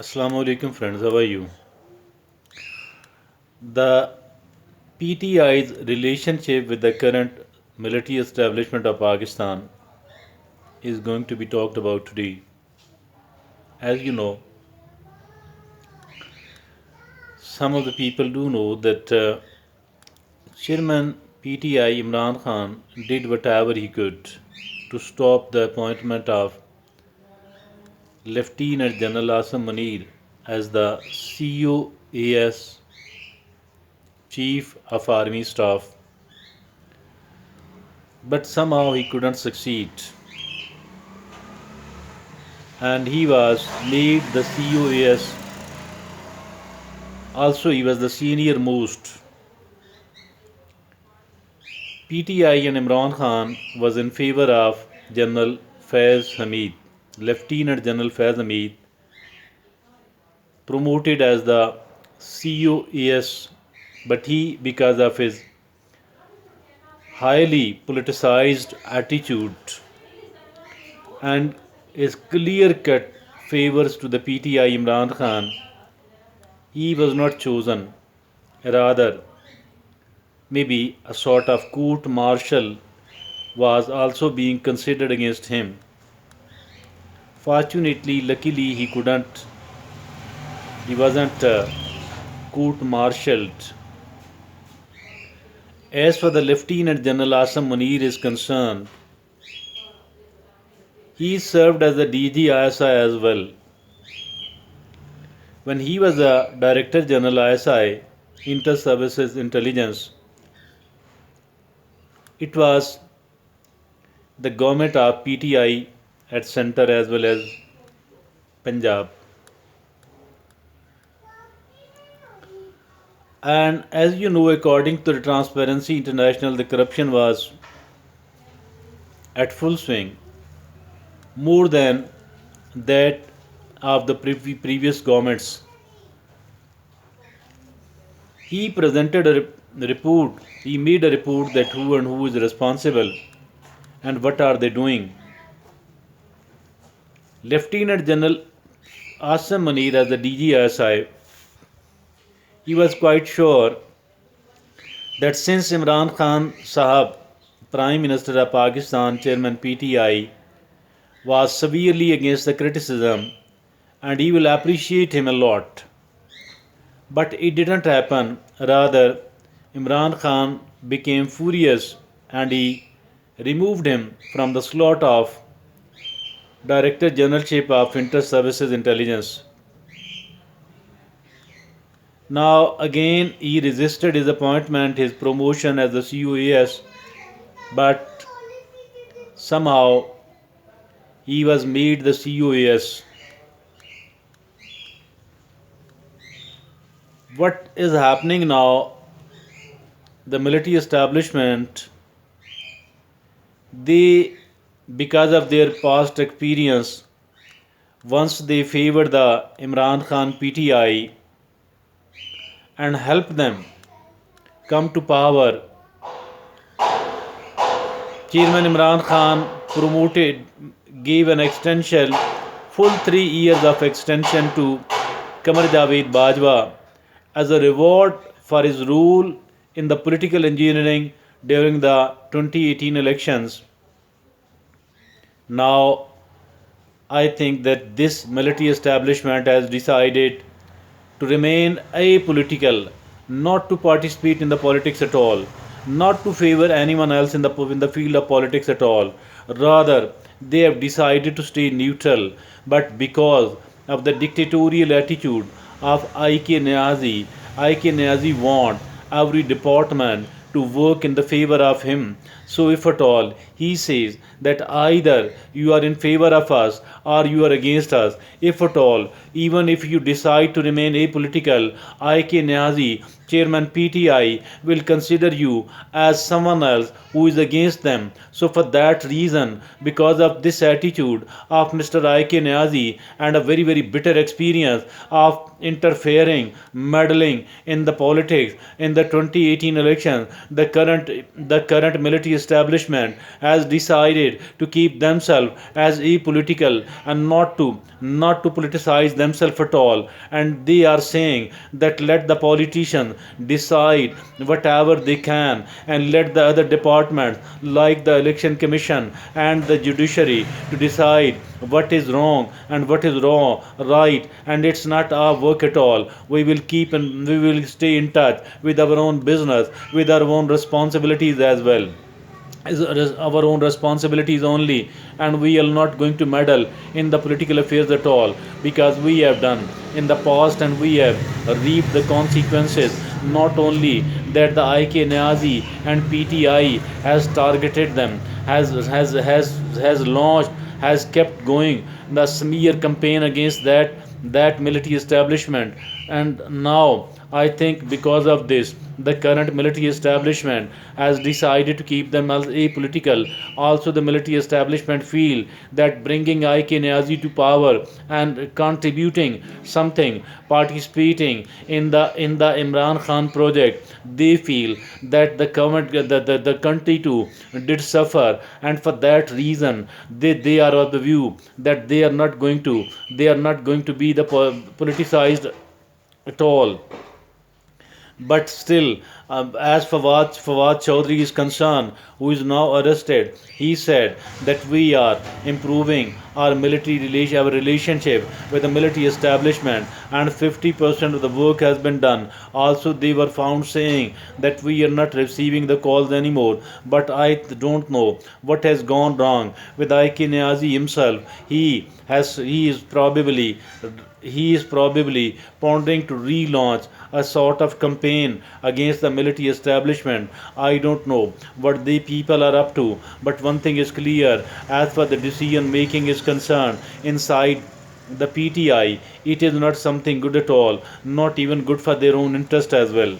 Assalamu alaikum friends, how are you? The PTI's relationship with the current military establishment of Pakistan is going to be talked about today. As you know, some of the people do know that Chairman PTI Imran Khan did whatever he could to stop the appointment of Lieutenant General Asim Munir as the COAS Chief of Army Staff, but somehow he couldn't succeed and he was made the COAS. Also, he was the senior most. PTI and Imran Khan was in favor of General Faiz Hameed, Lieutenant General Faiz Hameed, promoted as the COAS, but he, because of his highly politicized attitude and his clear cut favors to the PTI Imran Khan, he was not chosen. Rather, maybe a sort of court martial was also being considered against him. Fortunately, luckily, he wasn't court martialed. As for the Lieutenant General Asim Munir is concerned, he served as the DG ISI as well. When he was the Director General ISI, Inter Services Intelligence, it was the government of PTI at center as well as Punjab. And as you know, according to the Transparency International, the corruption was at full swing, more than that of the previous governments. He presented a report, he made a report that who and who is responsible and what are they doing. Lieutenant General Asim Munir as the DG ISI, he was quite sure that since Imran Khan Sahab, Prime Minister of Pakistan, Chairman PTI, was severely against the criticism and he will appreciate him a lot. But it didn't happen. Rather, Imran Khan became furious and he removed him from the slot of Director Generalship of Inter Services Intelligence. Now again he resisted his appointment, his promotion as the COAS, but somehow he was made the COAS. What is happening now? The military establishment, they, because of their past experience, once they favored the Imran Khan PTI and helped them come to power, Chairman Imran Khan gave an extension, full 3 years of extension to Qamar Javed Bajwa as a reward for his role in the political engineering during the 2018 elections. Now, I think that this military establishment has decided to remain apolitical, not to participate in the politics at all, not to favor anyone else in the field of politics at all. Rather, they have decided to stay neutral, but because of the dictatorial attitude of IK Niazi want every department to work in the favor of him. So, if at all he says that either you are in favor of us or you are against us, if at all, even if you decide to remain apolitical, IK Niazi, Chairman PTI, will consider you as someone else who is against them. So, for that reason, because of this attitude of Mr. IK Niazi and a very, very bitter experience of interfering, meddling in the politics in the 2018 election, the current military establishment has decided to keep themselves as apolitical and not to politicize themselves at all. And they are saying that let the politicians decide whatever they can, and let the other departments like the election commission and the judiciary to decide what is wrong and what is wrong right. And it's not our work at all. We will keep and we will stay in touch with our own business, with our own responsibilities as well, is our own responsibilities only, and we are not going to meddle in the political affairs at all, because we have done in the past and we have reaped the consequences. Not only that the IK Nazi and PTI has targeted them, has launched, has kept going the smear campaign against that military establishment. And now I think because of this, the current military establishment has decided to keep them as apolitical. Also, the military establishment feel that bringing IK Nazi to power and contributing something, participating in the Imran Khan project, they feel that the government, the country too, did suffer, and for that reason, they are of the view that they are not going to be the politicized at all. But still, as Fawad Chaudhry is concerned, who is now arrested, he said that we are improving our relationship with the military establishment, and 50% of the work has been done. Also, they were found saying that we are not receiving the calls anymore. But I don't know what has gone wrong with Ike Niazi himself. He is probably pondering to relaunch a sort of campaign against the military establishment. I don't know what the people are up to, but one thing is clear as far the decision making is concerned inside the PTI, it is not something good at all, not even good for their own interest as well.